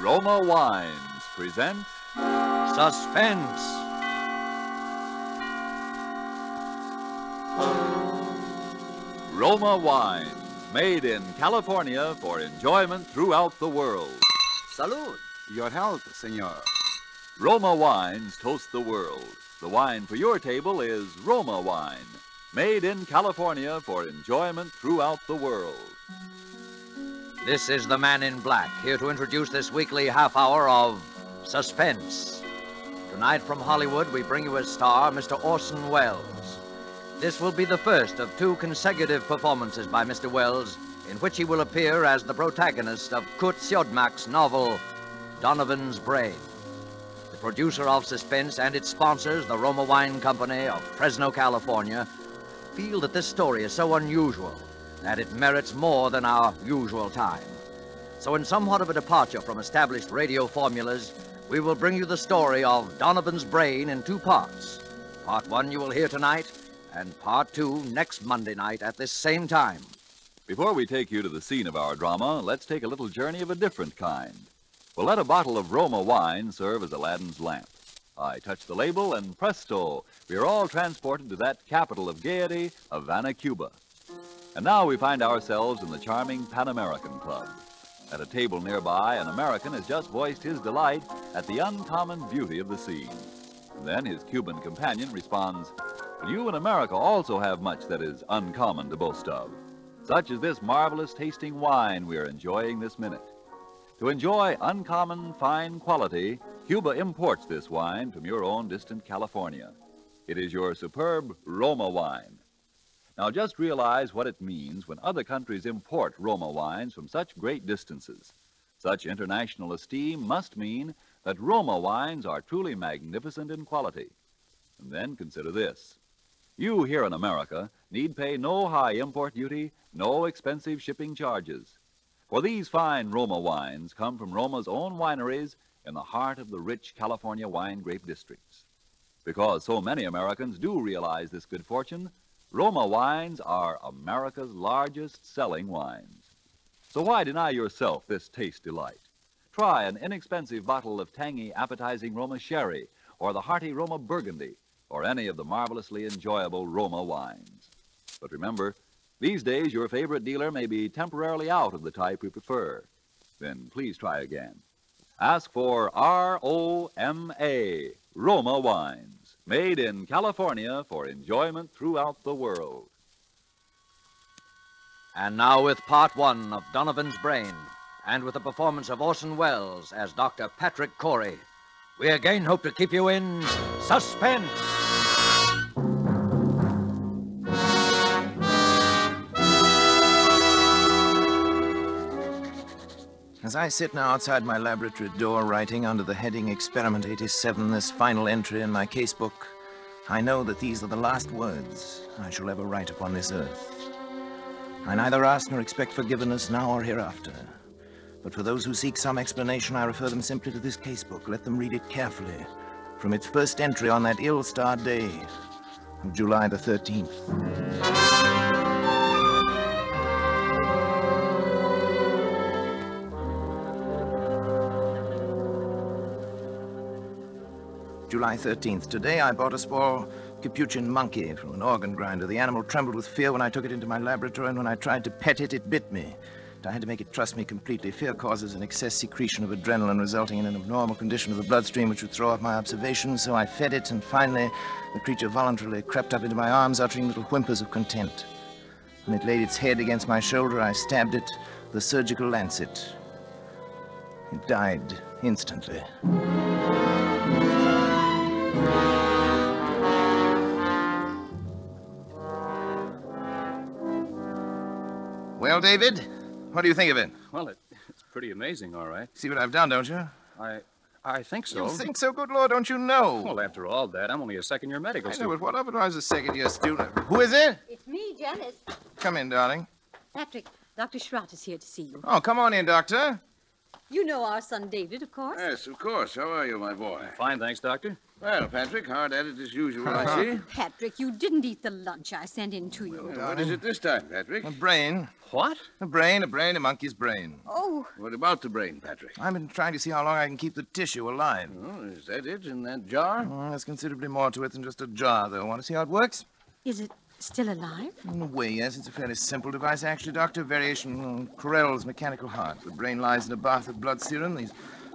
Roma Wines present Suspense. Roma Wines, made in California for enjoyment throughout the world. Salud. Your health, senor. Roma Wines toast the world. The wine for your table is Roma Wine, made in California for enjoyment throughout the world. This is the Man in Black, here to introduce this weekly half hour of Suspense. Tonight from Hollywood, we bring you as star Mr. Orson Welles. This will be the first of two consecutive performances by Mr. Welles, in which he will appear as the protagonist of Kurt Siodmak's novel, Donovan's Brain. The producer of Suspense and its sponsors, the Roma Wine Company of Fresno, California, feel that this story is so unusual that it merits more than our usual time. So in somewhat of a departure from established radio formulas, we will bring you the story of Donovan's Brain in two parts. Part one you will hear tonight, and part two next Monday night at this same time. Before we take you to the scene of our drama, let's take a little journey of a different kind. We'll let a bottle of Roma wine serve as Aladdin's lamp. I touch the label, and presto, we are all transported to that capital of gaiety, Havana, Cuba. And now we find ourselves in the charming Pan American Club. At a table nearby, an American has just voiced his delight at the uncommon beauty of the scene. And then his Cuban companion responds, "Well, you in America also have much that is uncommon to boast of, such as this marvelous tasting wine we are enjoying this minute. To enjoy uncommon fine quality, Cuba imports this wine from your own distant California. It is your superb Roma wine. Now just realize what it means when other countries import Roma wines from such great distances. Such international esteem must mean that Roma wines are truly magnificent in quality. And then consider this. You here in America need pay no high import duty, no expensive shipping charges. For these fine Roma wines come from Roma's own wineries in the heart of the rich California wine grape districts. Because so many Americans do realize this good fortune, Roma wines are America's largest selling wines. So why deny yourself this taste delight? Try an inexpensive bottle of tangy, appetizing Roma sherry, or the hearty Roma burgundy, or any of the marvelously enjoyable Roma wines. But remember, these days your favorite dealer may be temporarily out of the type we prefer. Then please try again. Ask for R-O-M-A, Roma wines, made in California for enjoyment throughout the world. And now with part one of Donovan's Brain, and with the performance of Orson Welles as Dr. Patrick Corey, we again hope to keep you in suspense. As I sit now outside my laboratory door writing under the heading Experiment 87, this final entry in my casebook, I know that these are the last words I shall ever write upon this earth. I neither ask nor expect forgiveness now or hereafter. But for those who seek some explanation, I refer them simply to this casebook. Let them read it carefully from its first entry on that ill-starred day of July the 13th. July 13th. Today I bought a small Capuchin monkey from an organ grinder. The animal trembled with fear when I took it into my laboratory, and when I tried to pet it, it bit me. I had to make it trust me completely. Fear causes an excess secretion of adrenaline, resulting in an abnormal condition of the bloodstream which would throw off my observations, so I fed it, and finally the creature voluntarily crept up into my arms, uttering little whimpers of content. When it laid its head against my shoulder, I stabbed it with a surgical lancet. It died instantly. Well, David, what do you think of it? Well, it's pretty amazing, all right. See what I've done, don't you? I think so. You think so? Good Lord, don't you know? Well, after all that, I'm only a second-year medical I know, student. but what of it? I was a second-year student. Who is it? It's me, Janice. Come in, darling. Patrick, Dr. Schrott is here to see you. Oh, come on in, Doctor. You know our son David, of course. Yes, of course. How are you, my boy? Fine, thanks, Doctor. Well, Patrick, hard at it as usual, I see. Patrick, you didn't eat the lunch I sent in to you. What is it this time, Patrick? A brain. What? A monkey's brain. Oh, What about the brain, Patrick? I've been trying to see how long I can keep the tissue alive. Oh, is that it in that jar? There's considerably more to it than just a jar, though. Want to see how it works? is it still alive? In a way, yes. It's a fairly simple device, actually, Doctor. Variation on Corell's mechanical heart. The brain lies in a bath of blood serum. These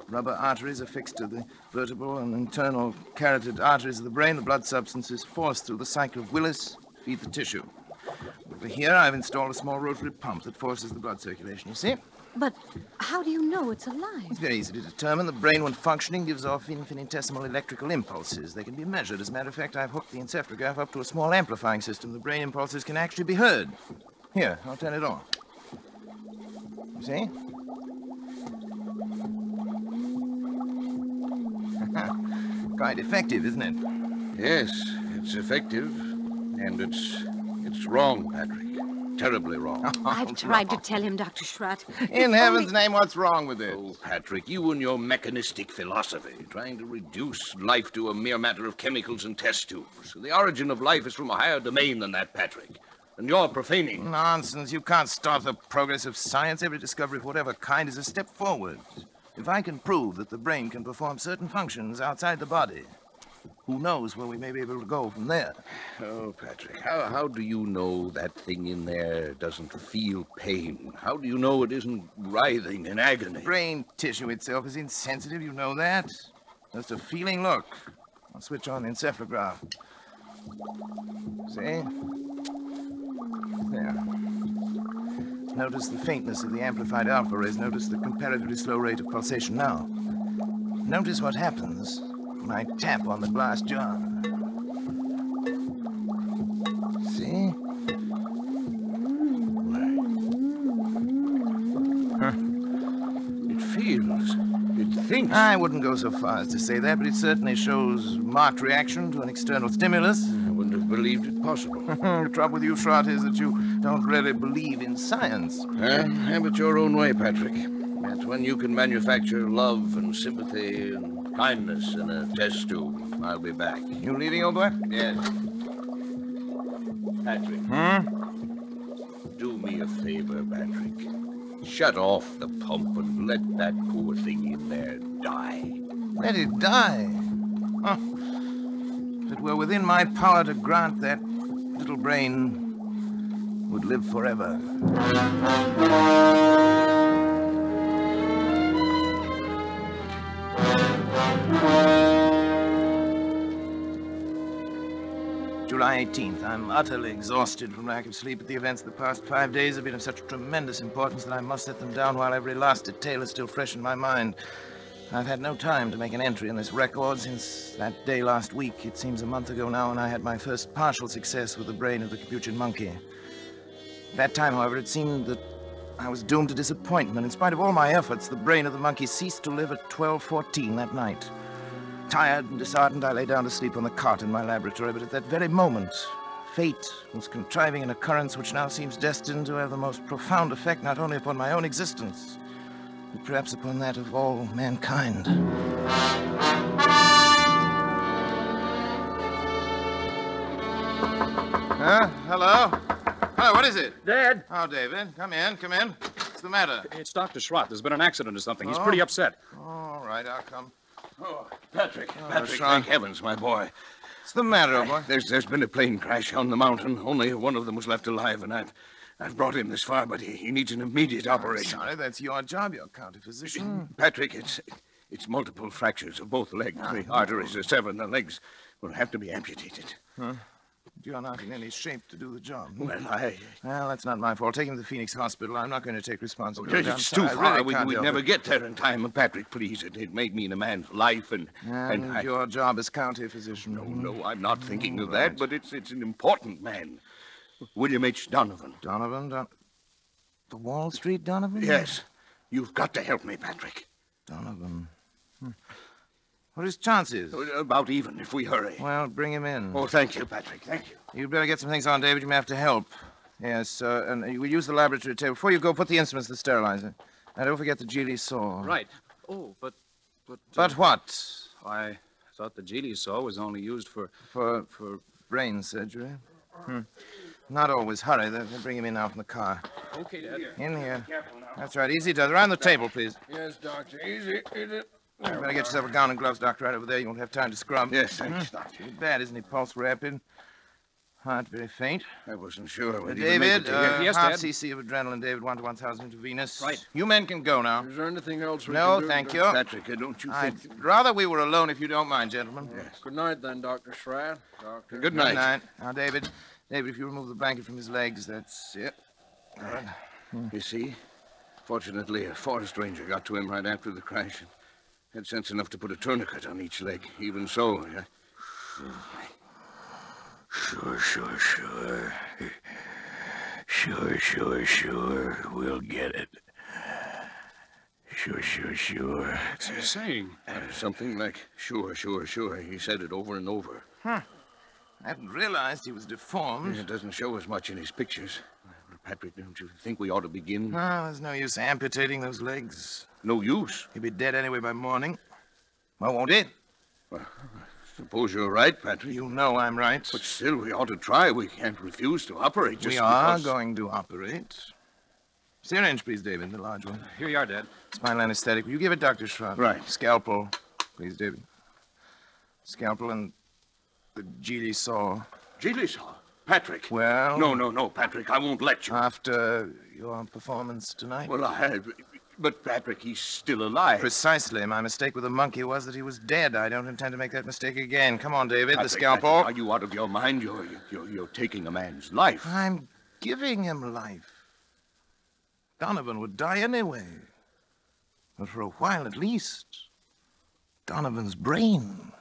rubber arteries are fixed to the vertebral and internal carotid arteries of the brain. The blood substance is forced through the cycle of Willis to feed the tissue. Over here, I've installed a small rotary pump that forces the blood circulation, you see? But how do you know it's alive? It's very easy to determine. The brain, when functioning, gives off infinitesimal electrical impulses. They can be measured. As a matter of fact, I've hooked the encephalograph up to a small amplifying system. The brain impulses can actually be heard. Here, I'll turn it on. You see? Quite effective, isn't it? Yes, it's effective. And it's wrong, Patrick. Terribly wrong. I've tried to tell him, Dr. Schratt. In heaven's name, what's wrong with it? Oh, Patrick, you and your mechanistic philosophy, trying to reduce life to a mere matter of chemicals and test tubes. The origin of life is from a higher domain than that, Patrick. And you're profaning. Nonsense. You can't stop the progress of science. Every discovery of whatever kind is a step forward. If I can prove that the brain can perform certain functions outside the body, who knows where we may be able to go from there? Oh, Patrick, how do you know that thing in there doesn't feel pain? How do you know it isn't writhing in agony? Brain tissue itself is insensitive, you know that. Just a feeling look. I'll switch on the encephalograph. See? There. Notice the faintness of the amplified alpha rays. Notice the comparatively slow rate of pulsation now. Notice what happens when I tap on the glass jar. See? It feels. It thinks. I wouldn't go so far as to say that, but it certainly shows marked reaction to an external stimulus. I wouldn't have believed it possible. The trouble with you, Schrott, is that you don't really believe in science. Have it your own way, Patrick. That's when you can manufacture love and sympathy and kindness in a test tube. I'll be back. You leaving, old boy? Yes. Patrick. Do me a favor, Patrick. Shut off the pump and let that poor thing in there die. Let it die? Oh. If it were within my power to grant, that little brain would live forever. July 18th. I'm utterly exhausted from lack of sleep, but the events of the past 5 days have been of such tremendous importance that I must set them down while every last detail is still fresh in my mind. I've had no time to make an entry in this record since that day last week. It seems a month ago now, and I had my first partial success with the brain of the Capuchin monkey. At that time, however, it seemed that I was doomed to disappointment. In spite of all my efforts, the brain of the monkey ceased to live at 12:14 that night. Tired and disheartened, I lay down to sleep on the cot in my laboratory, but at that very moment, fate was contriving an occurrence which now seems destined to have the most profound effect not only upon my own existence, but perhaps upon that of all mankind. Hello? Hello, what is it? Dad! Oh, David, come in, come in. What's the matter? It's Dr. Schratt. There's been an accident or something. He's Oh? pretty upset. All right, I'll come. Oh, Patrick. Patrick, Sean. thank heavens, my boy. What's the matter, old boy? There's been a plane crash on the mountain. Only one of them was left alive, and I've brought him this far, but he needs an immediate operation. Sorry, that's your job. You're county physician. Patrick, it's multiple fractures of both legs. The arteries are severed, and the legs will have to be amputated. You're not in any shape to do the job. Well, That's not my fault. Take him to the Phoenix Hospital. I'm not going to take responsibility. I'm it's sorry. too I far. really can't We'd help never it. get there in time. Patrick, please, it may mean a man's life, and Your job as county physician. No, I'm not thinking of that, but it's an important man. William H. Donovan. Donovan? The Wall Street Donovan? Yes. You've got to help me, Patrick. Donovan. What are his chances? About even, if we hurry. Well, bring him in. Oh, thank you, Patrick. Thank you. You'd better get some things on, David. You may have to help. Yes, and we'll use the laboratory table. Before you go, put the instruments in the sterilizer. And don't forget the Geely saw. Right. Oh, but... But what? I thought the Geely saw was only used for... For brain surgery. Not always. Hurry. They'll bring him in now from the car. Okay, Dad. In here. That's right. Easy, does. Around the table, please. Yes, Doctor. Easy. You better get yourself a gown and gloves, Doctor, right over there. You won't have time to scrub. Yes, thanks, Doctor. Too bad, isn't he? Pulse rapid. Heart very faint. I wasn't sure whether you'd David, make it to here. Yes, half Dad. cc of adrenaline, David, 1 to 1,000 intravenous. Right. You men can go now. Is there anything else we No, can do? thank you. Patrick, don't you I'd think... rather we were alone if you don't mind, gentlemen. Yes. Good night, then, Dr. Schratt. Doctor. Good night. Good night. Now, David, if you remove the blanket from his legs, that's it. All right. You see? Fortunately, a forest ranger got to him right after the crash and had sense enough to put a tourniquet on each leg. Even so, yeah. Sure. We'll get it. Sure. What's he saying? Something like, sure. He said it over and over. I hadn't realized he was deformed. It doesn't show as much in his pictures. Patrick, don't you think we ought to begin? No, there's no use amputating those legs. No use. He'll be dead anyway by morning. Well, won't it? Suppose you're right, Patrick. You know I'm right. But still, we ought to try. We can't refuse to operate just We are because... going to operate. Syringe, please, David, the large one. Here you are, Dad. Spinal anesthetic. Will you give it, Dr. Schratt? Right. Scalpel, please, David. Scalpel and the Geely saw. Geely saw? Patrick. Well... No, Patrick, I won't let you. After your performance tonight? Well, I had... But, Patrick, he's still alive. Precisely. My mistake with the monkey was that he was dead. I don't intend to make that mistake again. Come on, David, Patrick, the scalpel. Patrick, are you out of your mind? You're taking a man's life. I'm giving him life. Donovan would die anyway. But for a while at least, Donovan's brain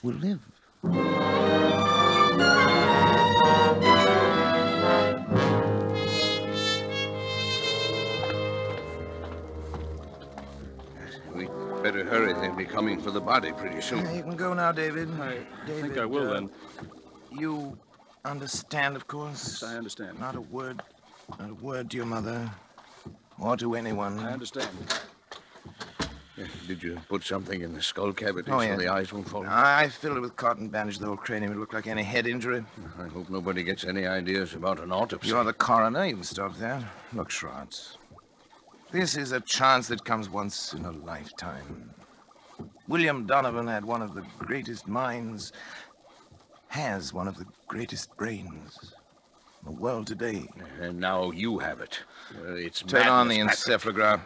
will live. We'd better hurry. They'll be coming for the body pretty soon. You can go now, David. I David, think I will, then. You understand, of course. Yes, I understand. Not a word to your mother or to anyone. I understand. Did you put something in the skull cavity Oh, so yeah. the eyes won't fall? I filled it with cotton, bandaged the whole cranium. It looked like any head injury. I hope nobody gets any ideas about an autopsy. You're the coroner. You can stop that. Look, Schratz. This is a chance that comes once in a lifetime. William Donovan had one of the greatest minds, has one of the greatest brains in the world today. And now you have it. It's Turn on the madness, Patrick. encephalograph.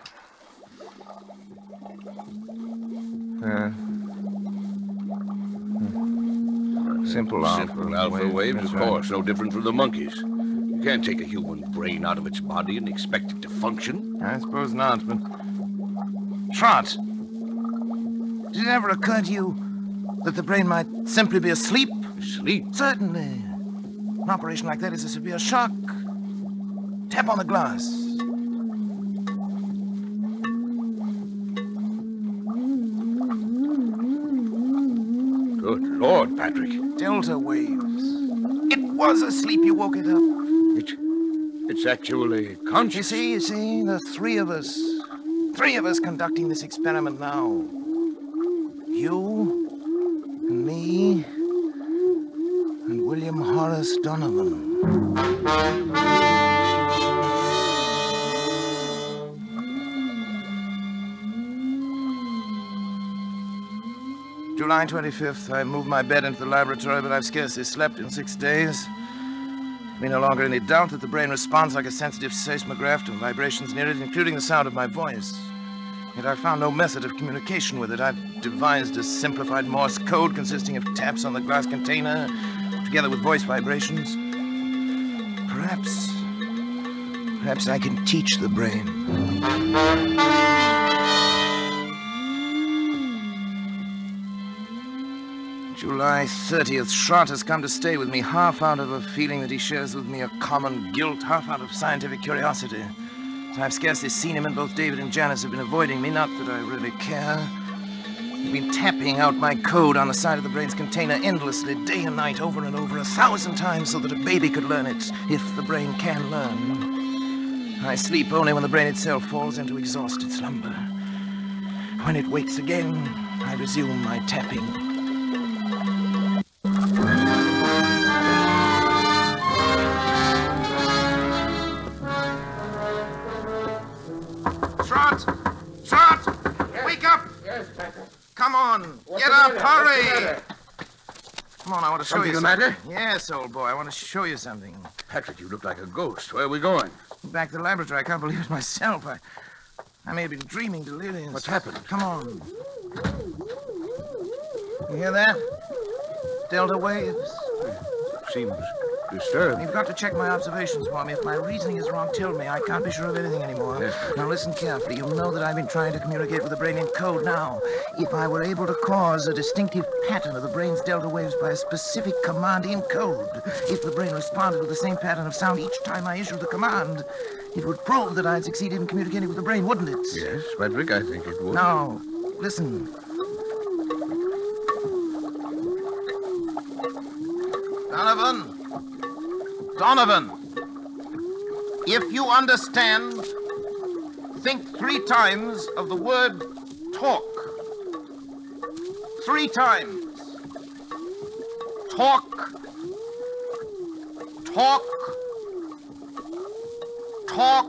Simple Alpha waves, of course, no different from the monkeys. You can't take a human brain out of its body and expect it to function. I suppose not, but... Trot! Did it ever occur to you that the brain might simply be asleep? Sleep? Certainly. An operation like that is a severe shock. Tap on the glass. Good Lord, Patrick. Delta waves. It was asleep. You woke it up. It's actually conscious. You see, the three of us. Three of us conducting this experiment now. You, and me, and William Horace Donovan. July 25th, I moved my bed into the laboratory, but I've scarcely slept in 6 days. There's no longer any doubt that the brain responds like a sensitive seismograph to vibrations near it, including the sound of my voice. Yet I found no method of communication with it. I've devised a simplified Morse code consisting of taps on the glass container, together with voice vibrations. Perhaps I can teach the brain. July 30th, Schrott has come to stay with me, half out of a feeling that he shares with me a common guilt, half out of scientific curiosity. I've scarcely seen him, and both David and Janice have been avoiding me, not that I really care. They've been tapping out my code on the side of the brain's container endlessly, day and night, over and over, 1,000 times, so that a baby could learn it, if the brain can learn. I sleep only when the brain itself falls into exhausted slumber. When it wakes again, I resume my tapping. Come on, I want to show Something you the something. matter? Yes, old boy, I want to show you something. Patrick, you look like a ghost. Where are we going? Back to the laboratory. I can't believe it myself. I may have been dreaming delirious. What's happened? Come on. You hear that? Delta waves. Seems disturbed. You've got to check my observations for me. If my reasoning is wrong, tell me. I can't be sure of anything anymore. Yes. Now listen carefully. You'll know that I've been trying to communicate with the brain in code now. If I were able to cause a distinctive pattern of the brain's delta waves by a specific command in code, if the brain responded with the same pattern of sound each time I issued the command, it would prove that I'd succeeded in communicating with the brain, wouldn't it? Yes, Patrick, I think it would. Now, listen. Donovan! Donovan! If you understand, think 3 times of the word talk. 3 times. Talk. Talk. Talk.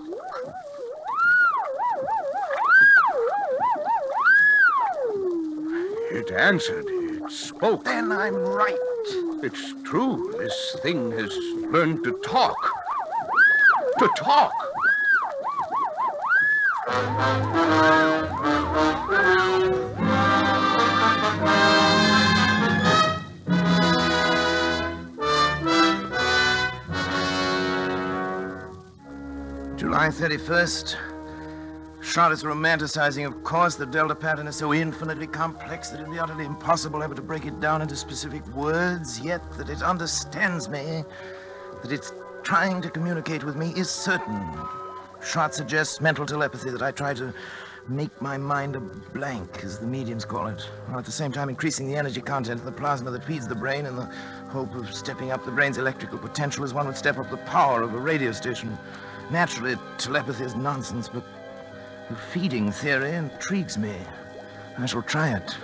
It answered. It spoke. Then I'm right. It's true. This thing has learned to talk. To talk. July 31st. Schrott is romanticizing, of course. The delta pattern is so infinitely complex that it'd be utterly impossible ever to break it down into specific words, yet that it understands me, that it's trying to communicate with me, is certain. Schrott suggests mental telepathy, that I try to make my mind a blank, as the mediums call it, while at the same time increasing the energy content of the plasma that feeds the brain in the hope of stepping up the brain's electrical potential as one would step up the power of a radio station. Naturally, telepathy is nonsense, but the feeding theory intrigues me. I shall try it.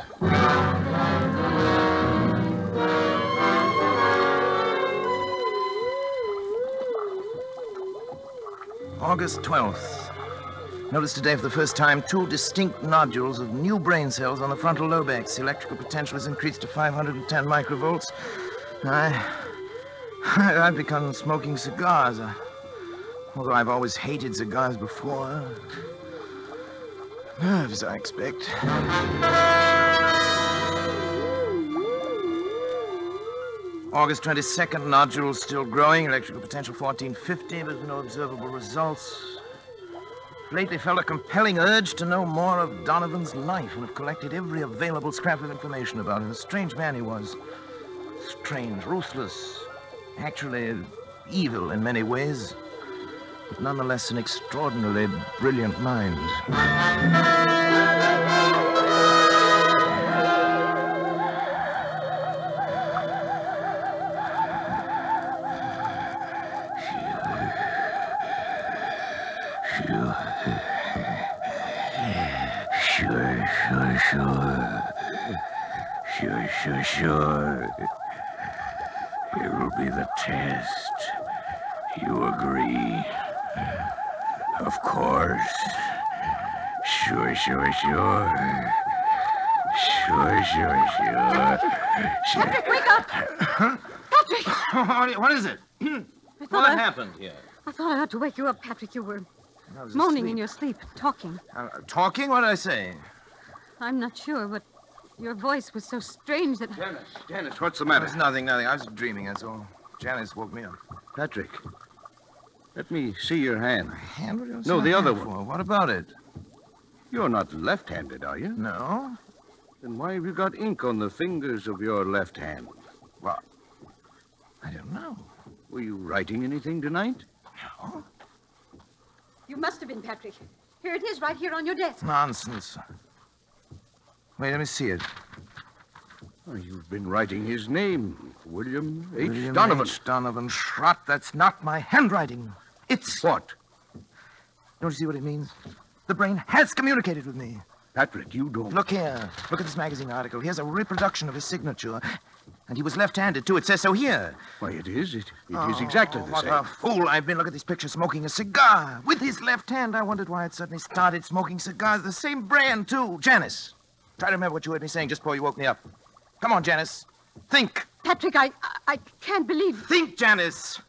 August 12th. Noticed today for the first time 2 distinct nodules of new brain cells on the frontal lobex. The electrical potential has increased to 510 microvolts. I've begun smoking cigars. Although I've always hated cigars before. Nerves, I expect. August 22nd, nodules still growing, electrical potential 1450, but no observable results. Lately felt a compelling urge to know more of Donovan's life and have collected every available scrap of information about him. A strange man he was. Strange, ruthless, actually evil in many ways, but nonetheless an extraordinarily brilliant mind. Sure. Here will be the test. You agree? Of course. Sure. Patrick, wake up! Patrick! What is it? What happened here? I thought I ought to wake you up, Patrick. You were moaning in your sleep, talking. Talking? What did I say? I'm not sure, but your voice was so strange that... Janice, what's the matter? It's nothing. I was dreaming, that's all. Janice woke me up. Patrick, let me see your hand. Hand? What do you No, say the my other hand one. for? What about it? You're not left-handed, are you? No. Then why have you got ink on the fingers of your left hand? Well, I don't know. Were you writing anything tonight? No. You must have been, Patrick. Here it is, right here on your desk. Nonsense. Wait, let me see it. Oh, you've been writing his name, William H. William Donovan. H. Donovan Schrott. That's not my handwriting. It's... What? Don't you see what it means? The brain has communicated with me. Patrick, you don't... Look here. Look at this magazine article. Here's a reproduction of his signature. And he was left-handed, too. It says so here. Why, it is. It is exactly the What same. a fool I've been. Look at this picture, smoking a cigar. With his left hand. I wondered why it suddenly started smoking cigars. The same brand, too. Janice, try to remember what you heard me saying just before you woke me up. Come on, Janice. Think. Patrick, I can't believe... Think, Janice!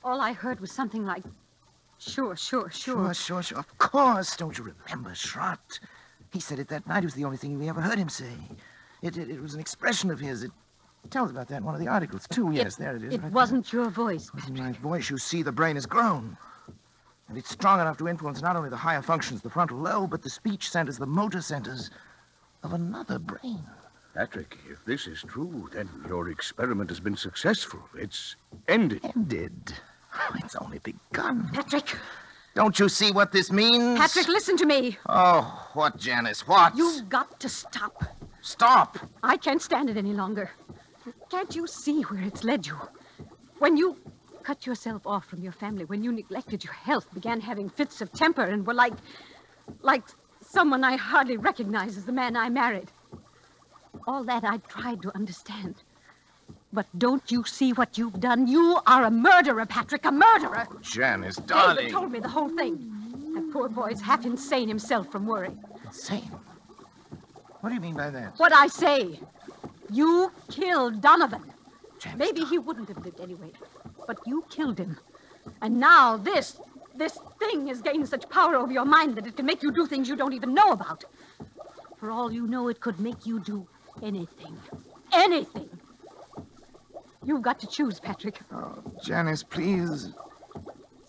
All I heard was something like, sure. Sure. Of course. Don't you remember, Schrott? He said it that night. It was the only thing we ever heard him say. It was an expression of his. It tells about that in one of the articles, too. Yes, there it is. It right wasn't your voice, there. It wasn't Patrick. my voice. You see, the brain has grown. And it's strong enough to influence not only the higher functions, the frontal lobe, but the speech centers, the motor centers of another brain. Patrick, if this is true, then your experiment has been successful. It's ended. Ended? Oh, it's only begun. Patrick! Don't you see what this means? Patrick, listen to me. Oh, what, Janice? What? You've got to stop. Stop! I can't stand it any longer. Can't you see where it's led you? When you cut yourself off from your family, when you neglected your health, began having fits of temper, and were like someone I hardly recognize as the man I married. All that I tried to understand. But don't you see what you've done? You are a murderer, Patrick, a murderer. Janice, darling. David told me the whole thing. That poor boy's half insane himself from worry. Insane? What do you mean by that? What I say. You killed Donovan. Janice, Maybe he wouldn't have lived anyway. But you killed him. And now this thing has gained such power over your mind that it can make you do things you don't even know about. For all you know, it could make you do anything. Anything. You've got to choose, Patrick. Oh, Janice, please.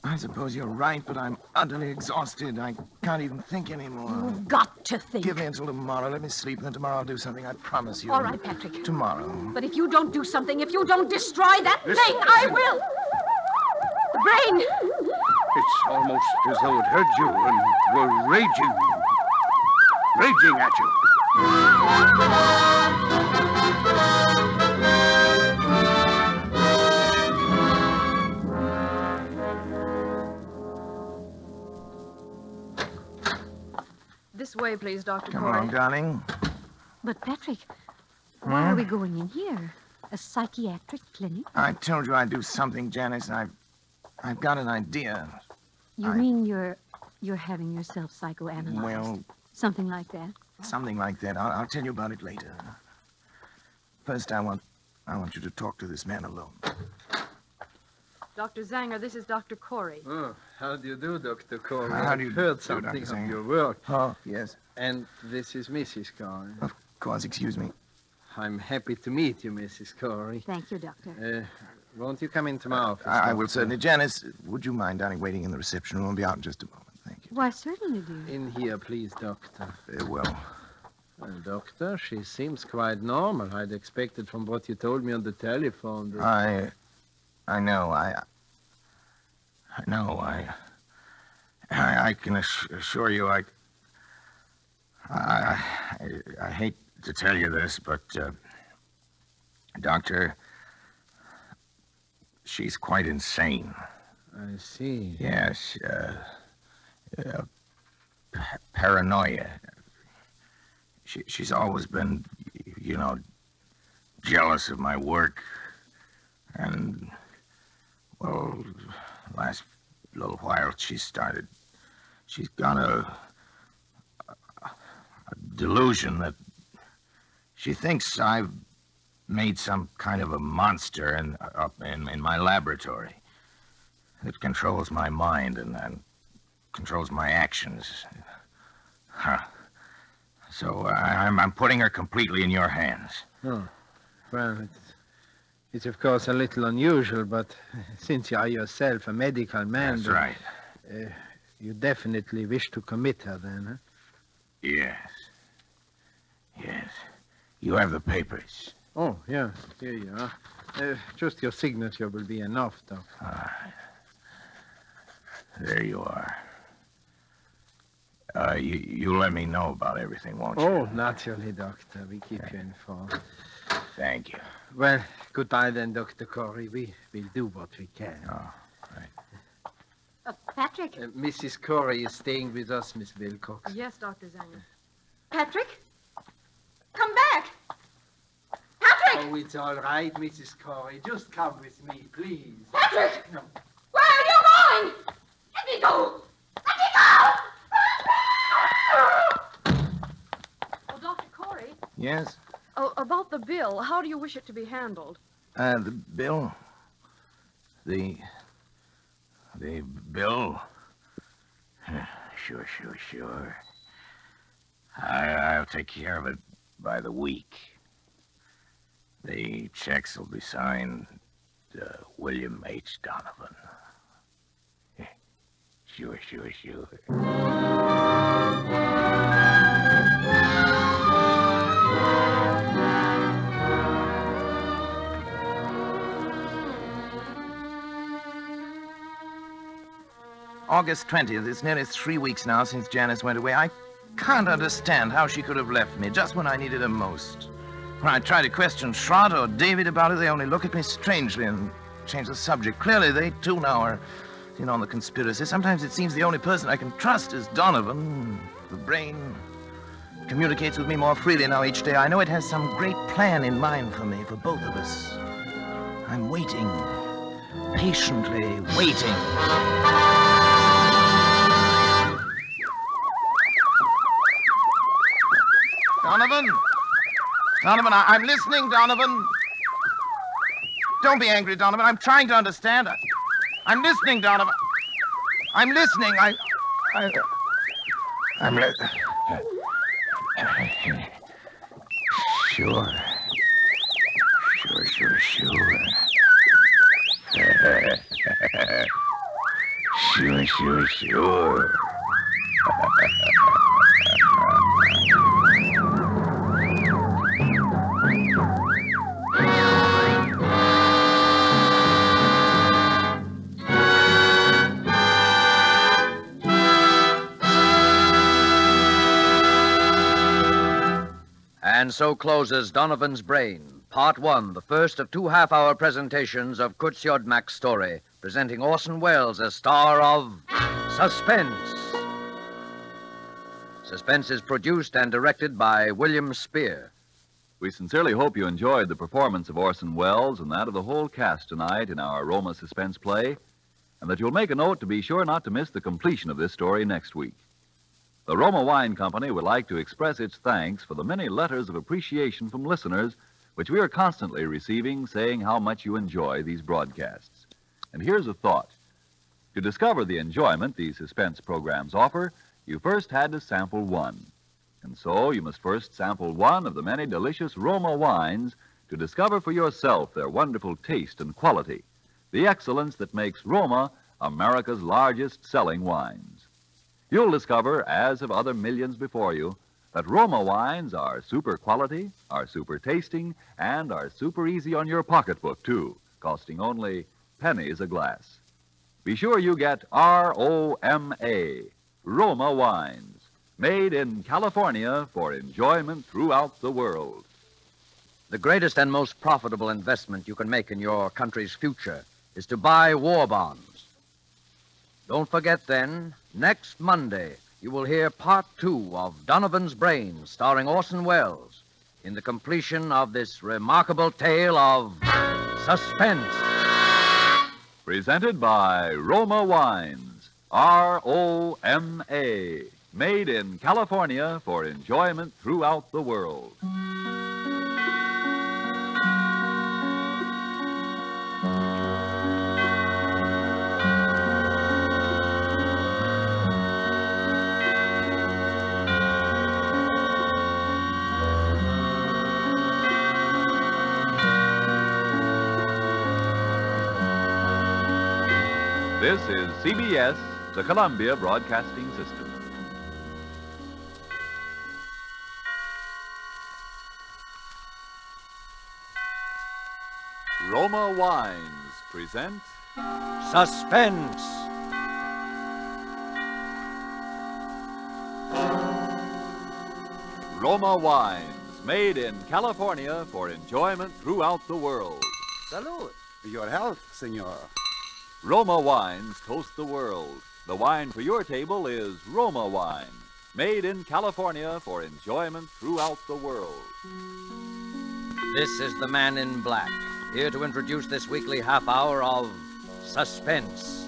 I suppose you're right, but I'm utterly exhausted. I can't even think anymore. You've got to think. Give me until tomorrow. Let me sleep, and then tomorrow I'll do something. I promise you. All right, Patrick. Tomorrow. But if you don't do something, if you don't destroy that thing, I will. The brain. It's almost as though it heard you and were raging at you. This way, please, Dr. Come Corey. on, darling. But, Patrick, why are we going in here? A psychiatric clinic? I told you I'd do something, Janice. I've got an idea. You mean you're having yourself psychoanalyzed? Well, something like that? Something like that. I'll tell you about it later. First, I want you to talk to this man alone. Dr. Zanger, this is Dr. Corey. Oh, how do you do, Dr. Corey? How do you I've heard do, something Dr. of Zanger? your work. Oh, yes. And this is Mrs. Corey. Of course, excuse me. I'm happy to meet you, Mrs. Corey. Thank you, Doctor. Won't you come into my office? I will Doctor? certainly. Janice, would you mind, darling, waiting in the reception room? I'll be out in just a moment. Thank you. Why, certainly, dear. In here, please, Doctor. Very well. Well, Doctor, she seems quite normal. I'd expected from what you told me on the telephone that... I know. I can assure you, I hate to tell you this, but, Doctor, she's quite insane. I see. Yes, paranoia. She's always been, jealous of my work. And, well, last little while she's got a delusion that she thinks I've made some kind of a monster up in my laboratory. It controls my mind and controls my actions. Huh. So I'm putting her completely in your hands. Oh, well, it's of course a little unusual, but since you are yourself a medical man... That's right. You definitely wish to commit her, then, huh? Yes. Yes. You have the papers. Oh, yeah, here you are. Just your signature will be enough, Doctor. All right. There you are. You let me know about everything, won't you? Oh, naturally, Doctor. We keep you informed. Thank you. Well, goodbye then, Dr. Corey. We will do what we can. Oh, right. Patrick? Mrs. Corey is staying with us, Miss Wilcox. Yes, Dr. Zanger. Patrick? Come back! Patrick! Oh, it's all right, Mrs. Corey. Just come with me, please. Patrick! No. Where are you going? Let me go! Let me go! Oh, Dr. Corey. Yes? Oh, about the bill, how do you wish it to be handled? The bill? The bill? Sure. I'll take care of it by the week. The checks will be signed William H. Donovan. Sure. August 20th. It's nearly 3 weeks now since Janice went away. I can't understand how she could have left me just when I needed her most. When I try to question Schrott or David about it, they only look at me strangely and change the subject. Clearly, they too now are in on the conspiracy. Sometimes it seems the only person I can trust is Donovan. The brain communicates with me more freely now each day. I know it has some great plan in mind for me, for both of us. I'm waiting, patiently waiting. Donovan, I'm listening, Donovan. Don't be angry, Donovan. I'm trying to understand. I'm listening, Donovan. I'm listening. I'm listening. Sure. Sure. And so closes Donovan's Brain, Part 1, the first of 2 half-hour presentations of Kurt Siodmak's story, presenting Orson Welles as star of Suspense. Suspense is produced and directed by William Spear. We sincerely hope you enjoyed the performance of Orson Welles and that of the whole cast tonight in our Roma Suspense play, and that you'll make a note to be sure not to miss the completion of this story next week. The Roma Wine Company would like to express its thanks for the many letters of appreciation from listeners which we are constantly receiving saying how much you enjoy these broadcasts. And here's a thought. To discover the enjoyment these suspense programs offer, you first had to sample one. And so you must first sample one of the many delicious Roma wines to discover for yourself their wonderful taste and quality, the excellence that makes Roma America's largest selling wines. You'll discover, as have other millions before you, that Roma wines are super quality, are super tasting, and are super easy on your pocketbook, too, costing only pennies a glass. Be sure you get R-O-M-A, Roma wines, made in California for enjoyment throughout the world. The greatest and most profitable investment you can make in your country's future is to buy war bonds. Don't forget, then, next Monday, you will hear Part 2 of Donovan's Brain, starring Orson Welles, in the completion of this remarkable tale of suspense. Presented by Roma Wines, R-O-M-A, made in California for enjoyment throughout the world. This is CBS, the Columbia Broadcasting System. Roma Wines present Suspense. Roma Wines, made in California for enjoyment throughout the world. Salud. Your health, senor. Roma Wines toast the world. The wine for your table is Roma Wine, made in California for enjoyment throughout the world. This is the Man in Black, here to introduce this weekly half hour of Suspense.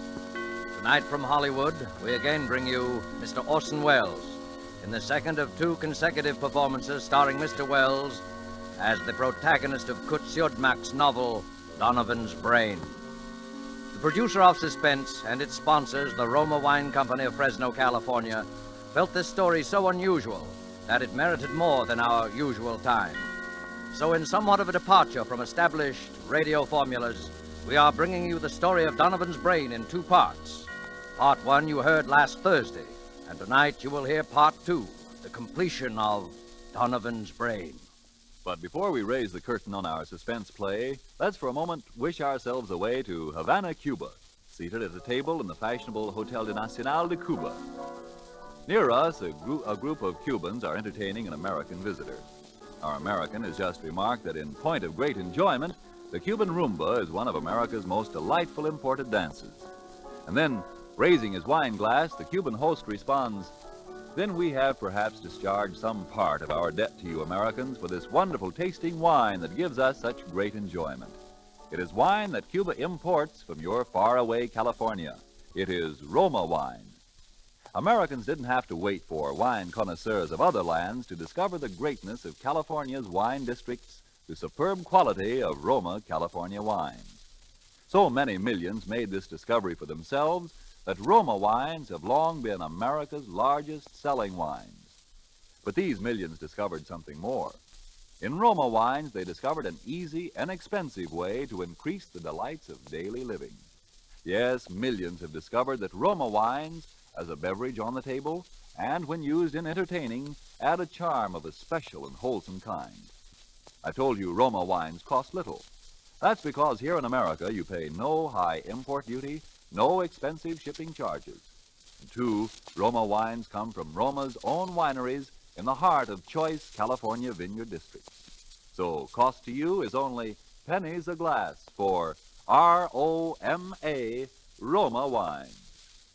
Tonight from Hollywood, we again bring you Mr. Orson Welles in the second of 2 consecutive performances starring Mr. Welles as the protagonist of Kurt Siodmak's novel, Donovan's Brain. The producer of Suspense and its sponsors, the Roma Wine Company of Fresno, California, felt this story so unusual that it merited more than our usual time. So in somewhat of a departure from established radio formulas, we are bringing you the story of Donovan's Brain in 2 parts. Part 1 you heard last Thursday, and tonight you will hear Part 2, the completion of Donovan's Brain. But before we raise the curtain on our suspense play, let's for a moment wish ourselves away to Havana, Cuba, seated at a table in the fashionable Hotel de Nacional de Cuba. Near us, a group of Cubans are entertaining an American visitor. Our American has just remarked that in point of great enjoyment, the Cuban rumba is one of America's most delightful imported dances. And then, raising his wine glass, the Cuban host responds, "Then we have perhaps discharged some part of our debt to you Americans for this wonderful tasting wine that gives us such great enjoyment. It is wine that Cuba imports from your faraway California. It is Roma wine." Americans didn't have to wait for wine connoisseurs of other lands to discover the greatness of California's wine districts, the superb quality of Roma California wines. So many millions made this discovery for themselves that Roma wines have long been America's largest selling wines. But these millions discovered something more. In Roma wines, they discovered an easy, inexpensive way to increase the delights of daily living. Yes, millions have discovered that Roma wines, as a beverage on the table, and when used in entertaining, add a charm of a special and wholesome kind. I told you Roma wines cost little. That's because here in America you pay no high import duty, no expensive shipping charges. And 2, Roma wines come from Roma's own wineries in the heart of choice California vineyard districts. So cost to you is only pennies a glass for R-O-M-A, Roma wines,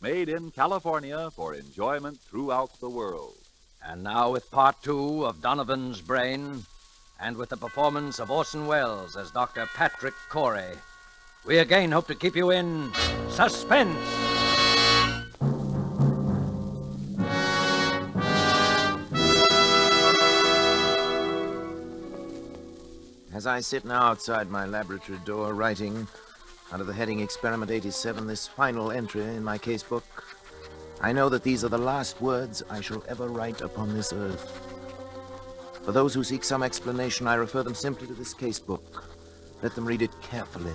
made in California for enjoyment throughout the world. And now with Part 2 of Donovan's Brain, and with the performance of Orson Welles as Dr. Patrick Corey, we again hope to keep you in suspense. As I sit now outside my laboratory door writing, under the heading Experiment 87, this final entry in my casebook, I know that these are the last words I shall ever write upon this earth. For those who seek some explanation, I refer them simply to this casebook. Let them read it carefully.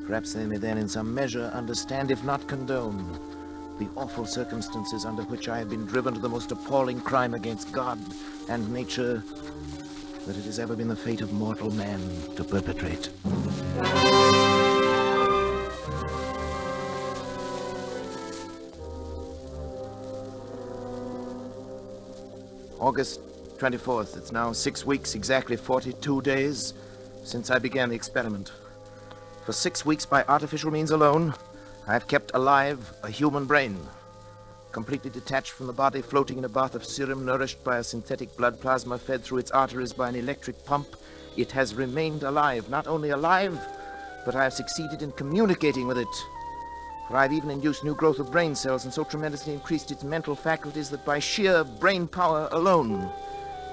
Perhaps they may then in some measure understand, if not condone, the awful circumstances under which I have been driven to the most appalling crime against God and nature that it has ever been the fate of mortal man to perpetrate. August 24th. It's now 6 weeks, exactly 42 days, since I began the experiment. For 6 weeks, by artificial means alone, I have kept alive a human brain, completely detached from the body, floating in a bath of serum, nourished by a synthetic blood plasma fed through its arteries by an electric pump. It has remained alive. Not only alive, but I have succeeded in communicating with it. For I've even induced new growth of brain cells and so tremendously increased its mental faculties that by sheer brain power alone,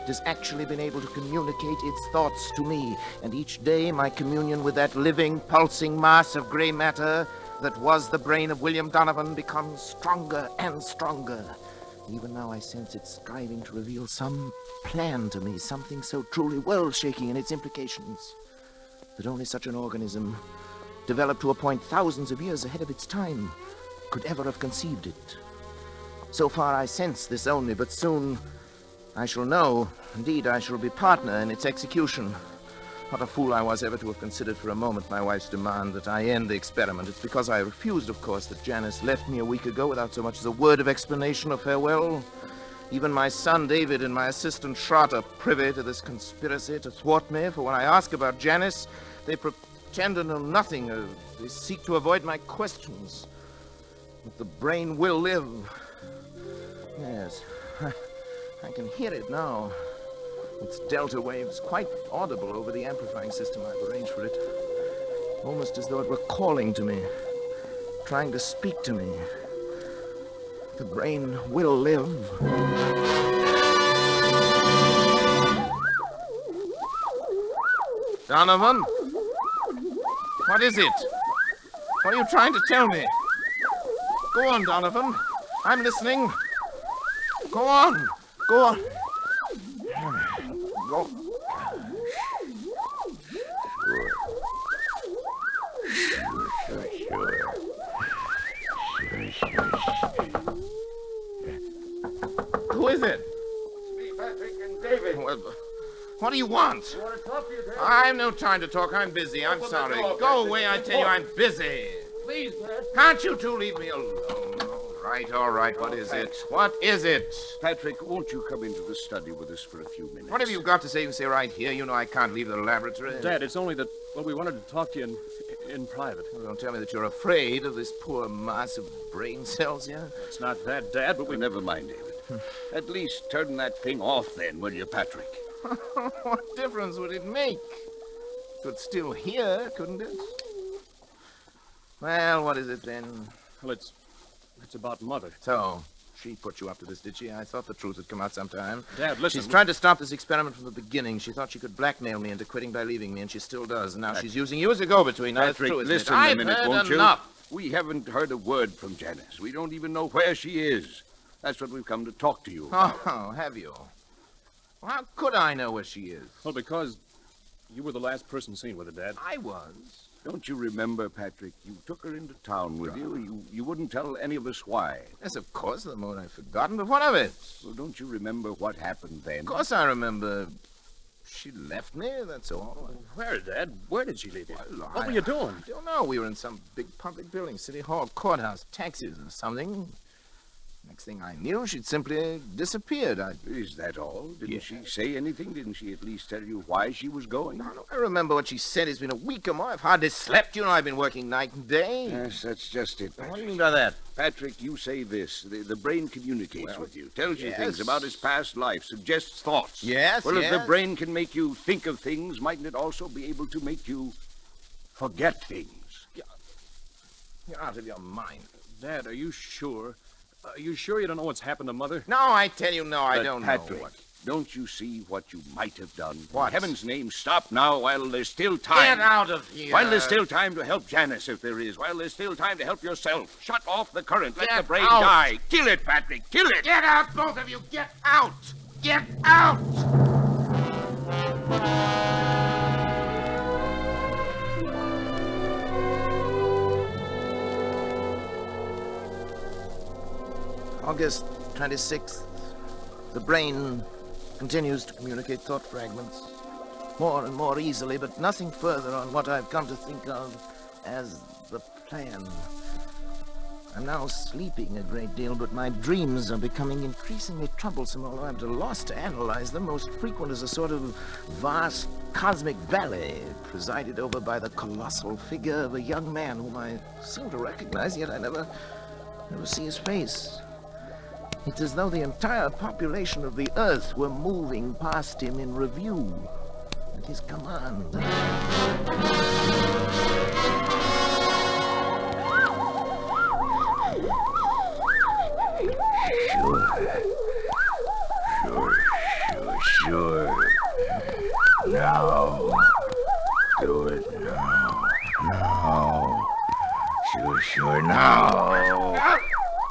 it has actually been able to communicate its thoughts to me. And each day, my communion with that living, pulsing mass of gray matter that was the brain of William Donovan becomes stronger and stronger. Even now I sense it striving to reveal some plan to me, something so truly world-shaking in its implications that only such an organism, developed to a point thousands of years ahead of its time, could ever have conceived it. So far I sense this only, but soon I shall know. Indeed, I shall be partner in its execution. What a fool I was ever to have considered for a moment my wife's demand that I end the experiment. It's because I refused, of course, that Janice left me a week ago without so much as a word of explanation or farewell. Even my son David and my assistant Schrott are privy to this conspiracy to thwart me, for when I ask about Janice, they pretend to know nothing. They seek to avoid my questions. But the brain will live. Yes, I can hear it now. Its delta waves quite audible over the amplifying system I've arranged for it. Almost as though it were calling to me, trying to speak to me. The brain will live. Donovan? What is it? What are you trying to tell me? Go on, Donovan. I'm listening. Go on. Go on. Go. Who is it? It's me, Patrick and David. What do you want? I want to talk to you, Dad. I've no time to talk. I'm busy. I'm Open the sorry. door, Go Patrick. away, I tell you. I'm busy. Please, Dad. Can't you two leave me alone? All right. What is it? What is it? Patrick, won't you come into the study with us for a few minutes? What have you got to say? You can say right here. You know I can't leave the laboratory. Dad, it's only that, well, we wanted to talk to you in private. Well, don't tell me that you're afraid of this poor mass of brain cells here. It's not that, Dad, but Well, never mind, David. At least turn that thing off then, will you, Patrick? What difference would it make? It could still hear, couldn't it? Well, what is it then? Well, it's about Mother. So, she put you up to this, did she? I thought the truth would come out sometime. Dad, listen. She's tried to stop this experiment from the beginning. She thought she could blackmail me into quitting by leaving me, and she still does. And now she's using you as a go-between. Now, it's Patrick, true, isn't it? listen I've a minute, heard won't enough. you? We haven't heard a word from Janice. We don't even know where she is. That's what we've come to talk to you about. Oh, have you? Well, how could I know where she is? Well, because you were the last person seen with her, Dad. I was. Don't you remember, Patrick? You took her into town with you. You wouldn't tell any of us why. Yes, of course, the moment I've forgotten, but what of it? Well, don't you remember what happened then? Of course I remember. She left me, that's all. Where, Dad? Where did she leave you? Well, What were you doing? I don't know. We were in some big public building, City Hall, courthouse, taxis or something. Next thing I knew, she'd simply disappeared. Is that all? Didn't Yes. she say anything? Didn't she at least tell you why she was going? I remember what she said. It's been a week or more. I've hardly slept. You know, I've been working night and day. Yes, that's just it, What do you Patrick. mean by that? Patrick, you say this. The brain communicates with you, tells you yes. things about his past life, suggests thoughts. Yes, Well, if yes. the brain can make you think of things, mightn't it also be able to make you forget things? You're out of your mind. Dad, are you sure? Are you sure you don't know what's happened to Mother? No, I tell you, no, I But don't Patrick, know. don't you see what you might have done? What? In heaven's name, stop now while there's still time. Get out of here. While there's still time to help Janice, if there is. While there's still time to help yourself. Shut off the current. Let Get the brain out. die. Kill it, Patrick. Kill it. Get out, both of you. Get out. Get out. August 26th. The brain continues to communicate thought fragments more and more easily, but nothing further on what I've come to think of as the plan. I'm now sleeping a great deal, but my dreams are becoming increasingly troublesome, although I'm at a loss to analyze them. Most frequent is a sort of vast cosmic ballet presided over by the colossal figure of a young man whom I seem to recognize, yet I never see his face. It's as though the entire population of the Earth were moving past him in review at his command. Sure. Now. Do it now. Now. Sure, now.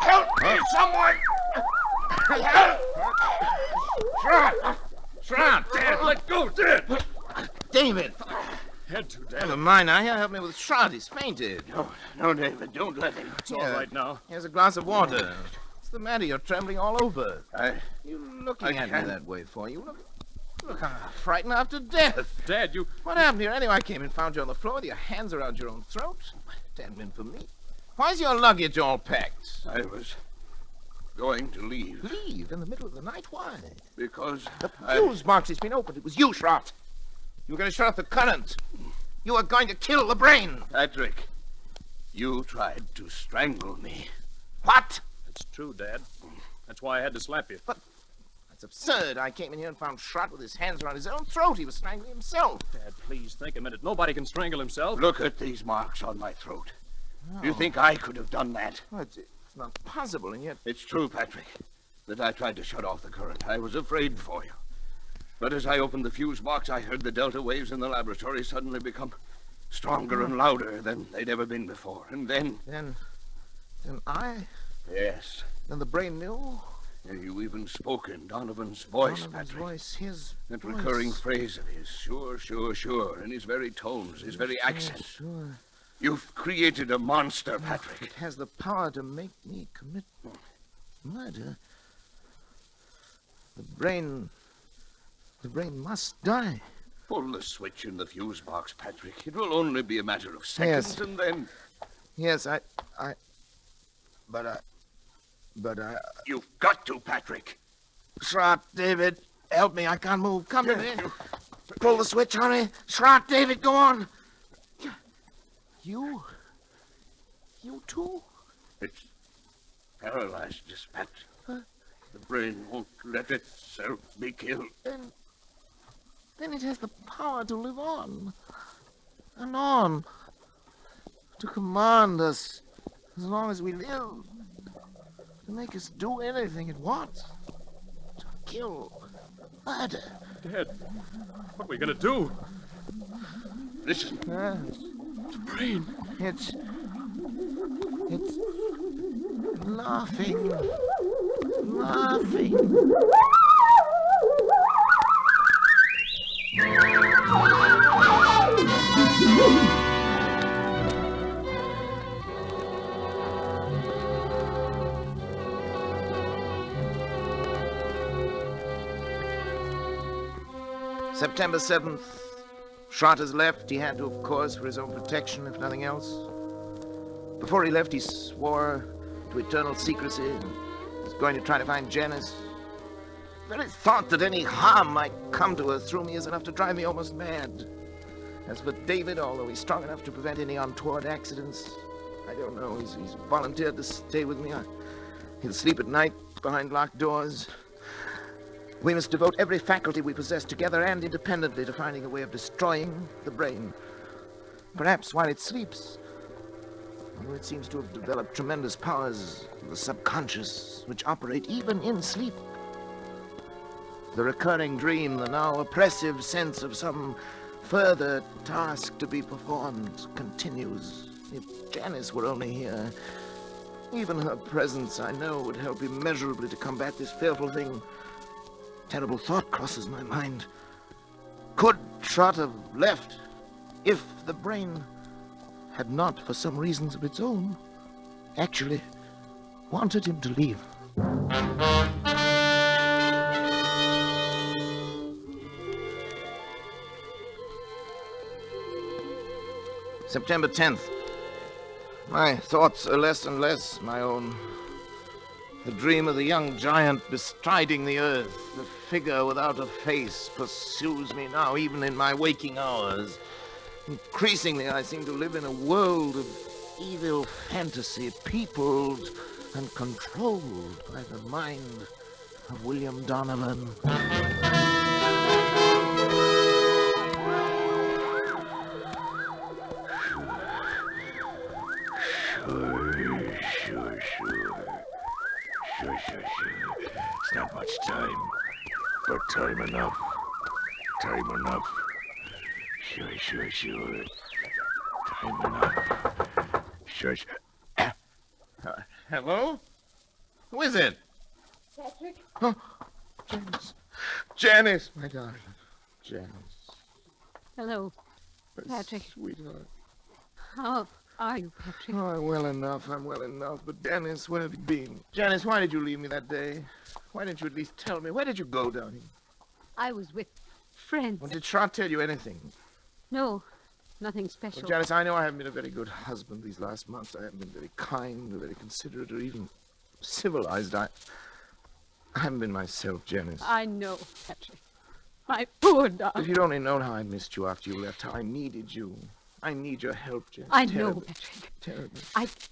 Help me, someone! Shroud! Dad, let go, Dad! David! Had to, Dad. Never mind now. Here, help me with Shroud. He's fainted. No, David, don't let him. It's all right now. Here's a glass of water. What's the matter? You're trembling all over. I You looking at me can't. that way for? You look frightened half to death. Dad, you... What happened here anyway? I came and found you on the floor with your hands around your own throat. It hadn't been for me. Why's your luggage all packed? I was going to leave Leave in the middle of the night? Why? because The fuse box has been opened. It was you, Shroud. You were going to shut off the current. You were going to kill the brain. Patrick, you tried to strangle me. What? It's true, Dad. That's why I had to slap you. That's absurd. I came in here and found Shroud with his hands around his own throat. He was strangling himself. Dad, please think a minute. Nobody can strangle himself. Look at these marks on my throat. Do you think I could have done that? Well, it's not possible, and yet... It's true, Patrick, that I tried to shut off the current. I was afraid for you. But as I opened the fuse box, I heard the delta waves in the laboratory suddenly become stronger and louder than they'd ever been before. And then... Then I? Yes. Then the brain knew? You even spoke in Donovan's voice, Donovan's Patrick. voice, his That voice. recurring phrase of his, sure, sure, sure, in his very tones, his very accent. Sure. You've created a monster, Patrick. It has the power to make me commit murder. The brain must die. Pull the switch in the fuse box, Patrick. It will only be a matter of seconds, Yes. and then... Yes, But You've got to, Patrick. Shroud, David, help me. I can't move. Come to me. Pull the switch, hurry. Shroud, David, go on. You too? It's paralyzed, Dispatch. The brain won't let itself be killed. Then it has the power to live on. And on. To command us as long as we live. To make us do anything it wants. To kill. Murder. Dad, what are we gonna do? Listen. The brain. It's laughing. Laughing. September 7th. Shot has left. He had to, of course, for his own protection, if nothing else. Before he left, he swore to eternal secrecy and was going to try to find Janice. The very thought that any harm might come to her through me is enough to drive me almost mad. As for David, although he's strong enough to prevent any untoward accidents, I don't know. He's volunteered to stay with me. He'll sleep at night behind locked doors. We must devote every faculty we possess together and independently to finding a way of destroying the brain. Perhaps while it sleeps. Although it seems to have developed tremendous powers of the subconscious, which operate even in sleep. The recurring dream, the now oppressive sense of some further task to be performed, continues. If Janice were only here, even her presence, I know, would help immeasurably to combat this fearful thing. Terrible thought crosses my mind. Could Trot have left if the brain had not, for some reasons of its own, actually wanted him to leave? September 10th. My thoughts are less and less my own. The dream of the young giant bestriding the earth, the figure without a face, pursues me now, even in my waking hours. Increasingly, I seem to live in a world of evil fantasy, peopled and controlled by the mind of William Donovan. Sure. It's not much time, but time enough. Time enough. Sure. Time enough. Sure. Hello? Who is it? Patrick? Oh, Janice. Janice, my darling. Janice. Hello, Patrick. Sweetheart. How are you, Patrick? Oh, I'm well enough. But Janice, where have you been? Janice, why did you leave me that day? Why didn't you at least tell me? Where did you go, darling? I was with friends. Well, did Trot tell you anything? No, nothing special. Well, Janice, I know I haven't been a very good husband these last months. I haven't been very kind or very considerate or even civilized. I haven't been myself, Janice. I know, Patrick. My poor darling. If you'd only known how I missed you after you left, how I needed you. I need your help, Janice. I know, Patrick. Terribly.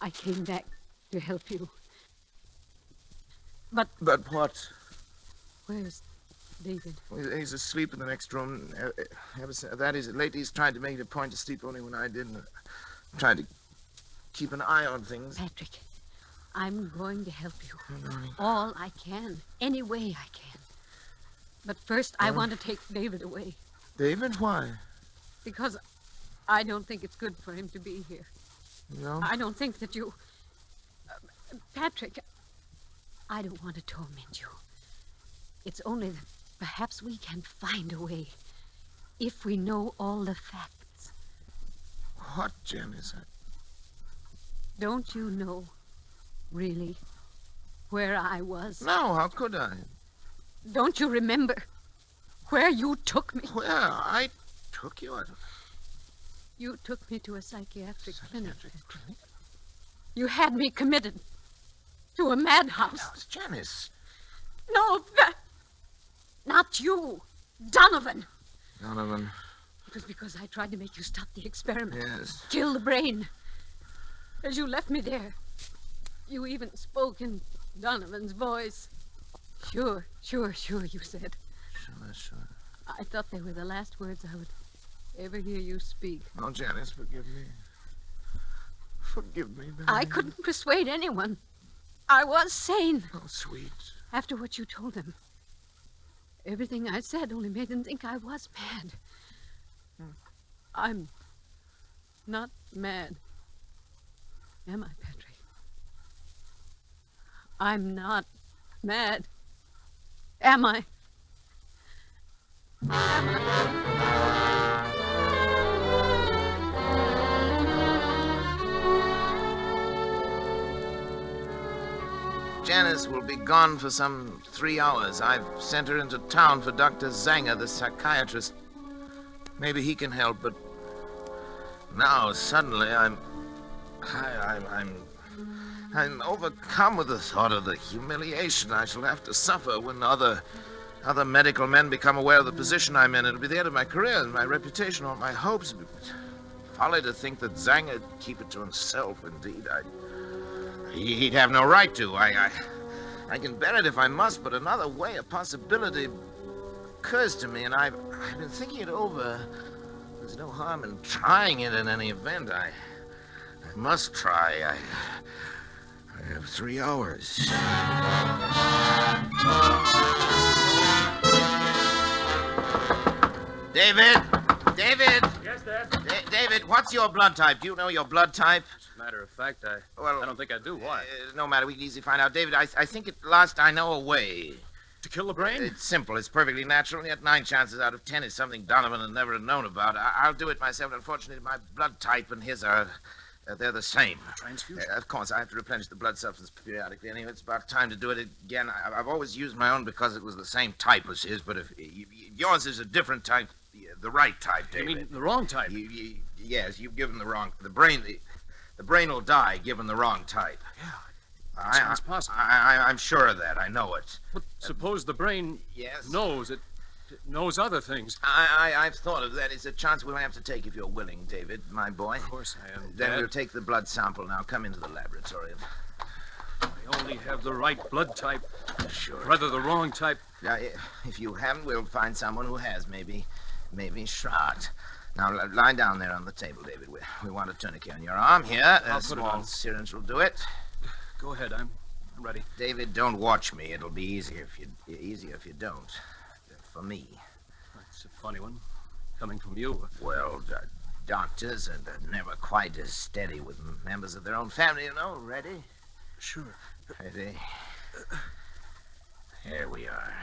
I came back to help you. But what? where's David? Well, he's asleep in the next room. That is, lately he's tried to make it a point to sleep only when I didn't. Tried to keep an eye on things. Patrick, I'm going to help you. Oh, darling. All I can. Any way I can. But first, I want to take David away. David, why? Because I don't think it's good for him to be here. No? I don't think that you... Patrick, I don't want to torment you. It's only that perhaps we can find a way if we know all the facts. What, Janice? Don't you know, really, where I was? No, how could I? Don't you remember where you took me? Where? I took you? You took me to a psychiatric clinic. You had me committed to a madhouse. No, it's Janice. No, not you. Donovan. Donovan. It was because I tried to make you stop the experiment. Yes. Kill the brain. As you left me there, you even spoke in Donovan's voice. Sure, you said. Sure. I thought they were the last words I would ever hear you speak. Oh, Janice, forgive me. Forgive me, baby. I couldn't persuade anyone. I was sane. Oh, sweet. After what you told them. Everything I said only made them think I was mad. I'm not mad. Am I, Patrick? I'm not mad. Am I? Janice will be gone for some 3 hours. I've sent her into town for Dr. Zanger, the psychiatrist. Maybe he can help, but now suddenly I'm overcome with the thought of the humiliation I shall have to suffer when other medical men become aware of the position I'm in. It'll be the end of my career and my reputation, all my hopes. Folly to think that Zanger would keep it to himself. Indeed, he'd have no right to. I can bear it if I must, but another way, a possibility occurs to me, and I've been thinking it over. There's no harm in trying it in any event. I must try. I have 3 hours. David! Yes, Dad? David, what's your blood type? Do you know your blood type? As a matter of fact, I Well, don't think I do. Why? No matter, we can easily find out. David, I think at last I know a way. To kill the brain? It's simple. It's perfectly natural, and yet 9 chances out of 10 is something Donovan would never have known about. I'll do it myself. Unfortunately, my blood type and his are... they're the same. Transfusion? Of course, I have to replenish the blood substance periodically. Anyway, it's about time to do it again. I've always used my own because it was the same type as his, but if yours is a different type, the right type, David. You mean the wrong type? Yes, you've given the wrong... The brain will die given the wrong type. Yeah, sounds possible. I'm sure of that. I know it. But suppose the brain Yes? knows it knows other things. I've thought of that. It's a chance we'll have to take if you're willing, David, my boy. Of course I am, Then Dad. we'll take the blood sample now. Come into the laboratory. I only have the right blood type. Sure. Rather the wrong type. Now, if you haven't, we'll find someone who has. Maybe Schrott. Now, lie down there on the table, David. We want a tourniquet on your arm here. I'll A put it small on. syringe will do it. Go ahead, I'm ready. David, don't watch me. It'll be easier if you don't. For me. That's a funny one, coming from you. Well, doctors are never quite as steady with members of their own family, you know. Ready? Sure. Ready? Here we are.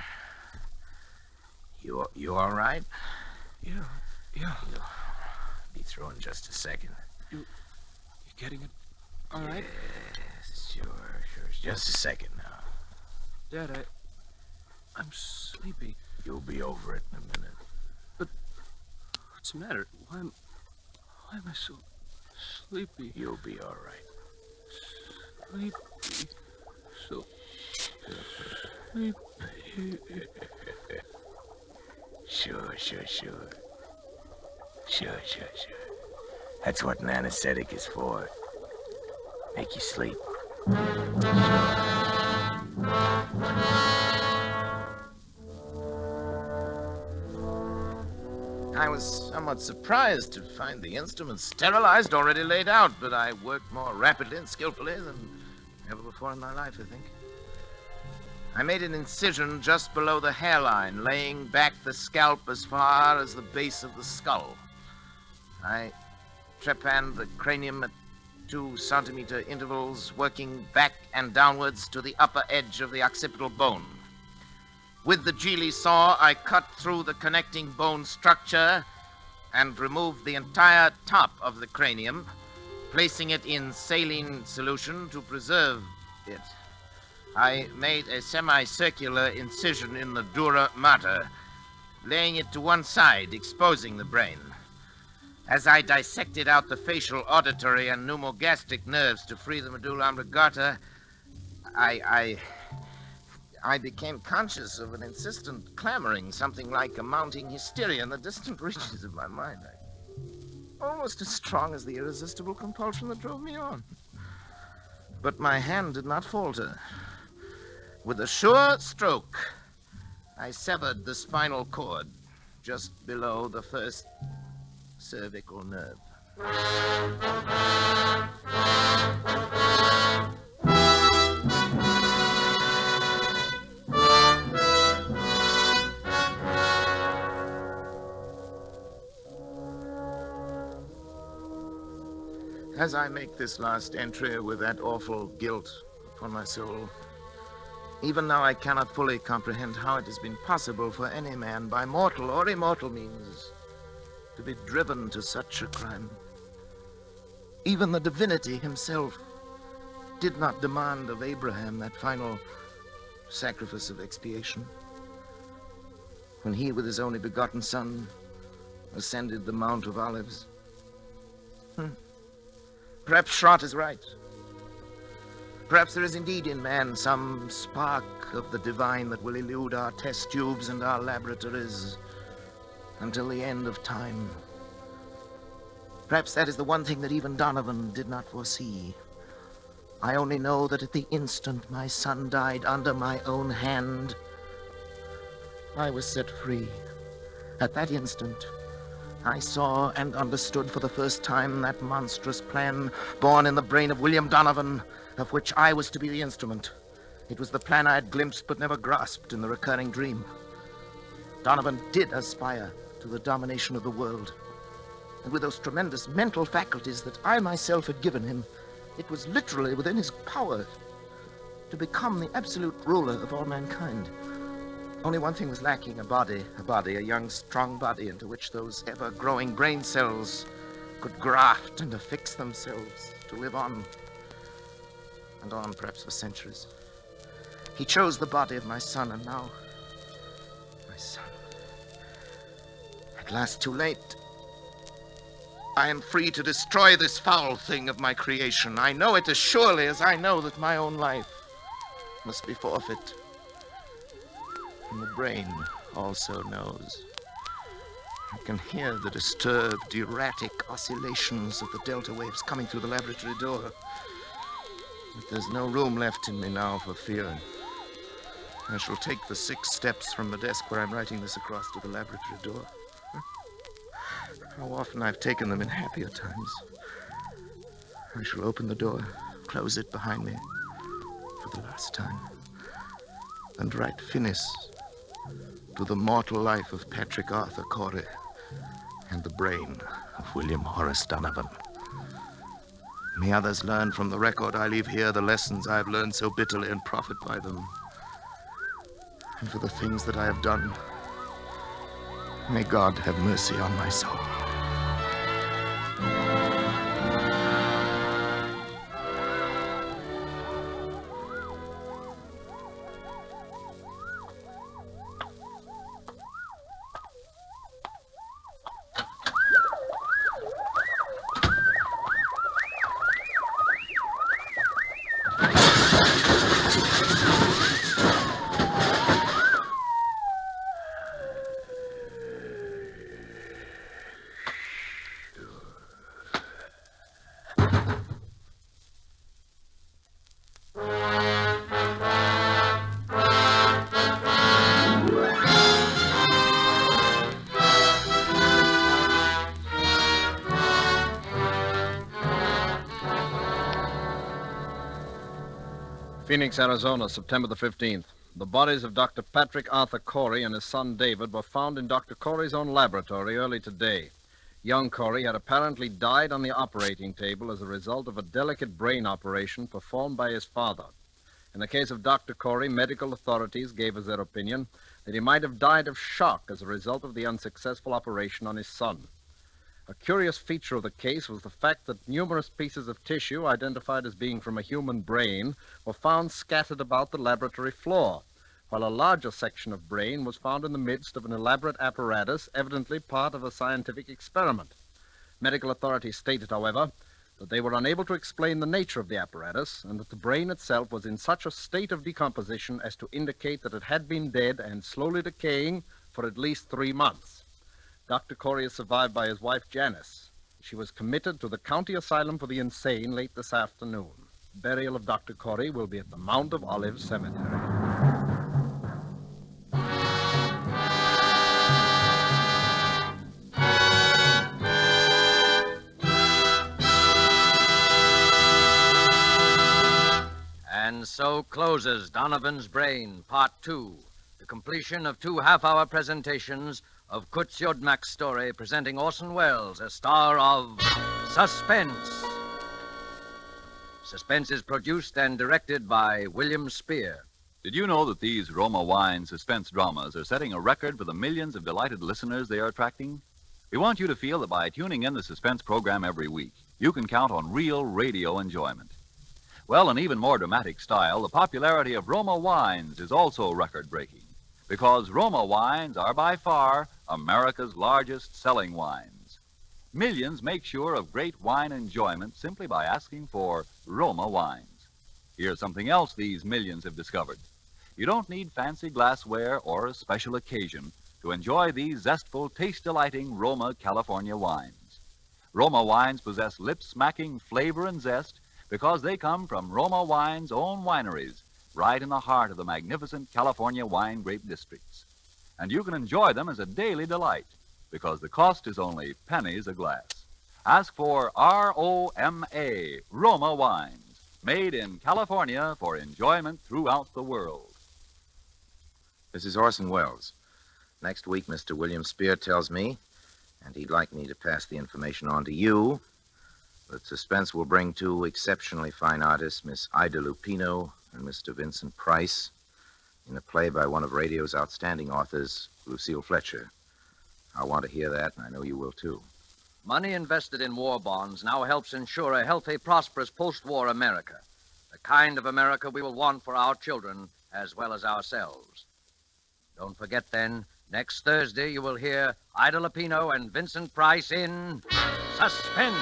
You all right? Yeah. You'll be through in just a second. You getting it all right? Yes, sure. Just a second now. Dad, I'm sleepy. You'll be over it in a minute. What's the matter? Why am I so sleepy? You'll be all right. Sleepy. So sleepy. Sure. That's what an anesthetic is for. Make you sleep. I was somewhat surprised to find the instruments sterilized, already laid out, but I worked more rapidly and skillfully than ever before in my life, I think. I made an incision just below the hairline, laying back the scalp as far as the base of the skull. I trepanned the cranium at 2-centimeter intervals, working back and downwards to the upper edge of the occipital bone. With the Geely saw, I cut through the connecting bone structure and removed the entire top of the cranium, placing it in saline solution to preserve it. I made a semicircular incision in the dura mater, laying it to one side, exposing the brain. As I dissected out the facial, auditory, and pneumogastric nerves to free the medulla oblongata, I became conscious of an insistent clamoring, something like a mounting hysteria in the distant reaches of my mind. Almost as strong as the irresistible compulsion that drove me on. But my hand did not falter. With a sure stroke, I severed the spinal cord just below the first cervical nerve. As I make this last entry with that awful guilt upon my soul, even now I cannot fully comprehend how it has been possible for any man, by mortal or immortal means, to be driven to such a crime. Even the divinity himself did not demand of Abraham that final sacrifice of expiation, when he, with his only begotten son, ascended the Mount of Olives. Perhaps Schrott is right. Perhaps there is indeed in man some spark of the divine that will elude our test tubes and our laboratories until the end of time. Perhaps that is the one thing that even Donovan did not foresee. I only know that at the instant my son died under my own hand, I was set free. At that instant, I saw and understood for the first time that monstrous plan born in the brain of William Donovan, of which I was to be the instrument. It was the plan I had glimpsed but never grasped in the recurring dream. Donovan did aspire to the domination of the world. And with those tremendous mental faculties that I myself had given him, it was literally within his power to become the absolute ruler of all mankind. Only one thing was lacking, a young, strong body into which those ever-growing brain cells could graft and affix themselves to live on, and on perhaps for centuries. He chose the body of my son, and now, my son, at last too late. I am free to destroy this foul thing of my creation. I know it as surely as I know that my own life must be forfeit. And the brain also knows. I can hear the disturbed, erratic oscillations of the delta waves coming through the laboratory door. But there's no room left in me now for fear. I shall take the 6 steps from the desk where I'm writing this across to the laboratory door. How often I've taken them in happier times. I shall open the door, close it behind me for the last time, and write finis to the mortal life of Patrick Arthur Corey and the brain of William Horace Donovan. May others learn from the record I leave here the lessons I have learned so bitterly and profit by them. And for the things that I have done, may God have mercy on my soul. Phoenix, Arizona, September the 15th. The bodies of Dr. Patrick Arthur Corey and his son David were found in Dr. Corey's own laboratory early today. Young Corey had apparently died on the operating table as a result of a delicate brain operation performed by his father. In the case of Dr. Corey, medical authorities gave us their opinion that he might have died of shock as a result of the unsuccessful operation on his son. A curious feature of the case was the fact that numerous pieces of tissue identified as being from a human brain were found scattered about the laboratory floor, while a larger section of brain was found in the midst of an elaborate apparatus, evidently part of a scientific experiment. Medical authorities stated, however, that they were unable to explain the nature of the apparatus and that the brain itself was in such a state of decomposition as to indicate that it had been dead and slowly decaying for at least 3 months. Dr. Corey is survived by his wife, Janice. She was committed to the county asylum for the insane late this afternoon. Burial of Dr. Corey will be at the Mount of Olives Cemetery. And so closes Donovan's Brain, Part 2, the completion of 2 half-hour presentations of Kutz Yodmak's story, presenting Orson Welles as star of Suspense. Suspense is produced and directed by William Spear. Did you know that these Roma Wine suspense dramas are setting a record for the millions of delighted listeners they are attracting? We want you to feel that by tuning in the Suspense program every week, you can count on real radio enjoyment. Well, in even more dramatic style, the popularity of Roma wines is also record-breaking, because Roma wines are by far America's largest selling wines. Millions make sure of great wine enjoyment simply by asking for Roma wines. Here's something else these millions have discovered. You don't need fancy glassware or a special occasion to enjoy these zestful, taste-delighting Roma California wines. Roma wines possess lip-smacking flavor and zest because they come from Roma Wine's own wineries, right in the heart of the magnificent California wine grape districts. And you can enjoy them as a daily delight, because the cost is only pennies a glass. Ask for R-O-M-A, Roma Wines, made in California for enjoyment throughout the world. This is Orson Welles. Next week, Mr. William Spear tells me, and he'd like me to pass the information on to you, that Suspense will bring 2 exceptionally fine artists, Miss Ida Lupino and Mr. Vincent Price, in a play by one of radio's outstanding authors, Lucille Fletcher. I want to hear that, and I know you will, too. Money invested in war bonds now helps ensure a healthy, prosperous post-war America, the kind of America we will want for our children as well as ourselves. Don't forget, then, next Thursday you will hear Ida Lupino and Vincent Price in Suspense.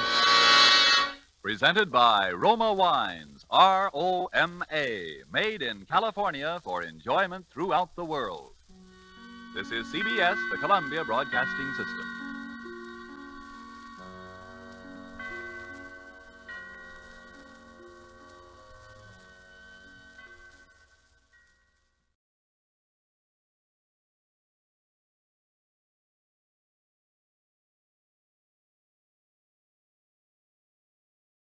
Presented by Roma Wines, R-O-M-A, made in California for enjoyment throughout the world. This is CBS, the Columbia Broadcasting System.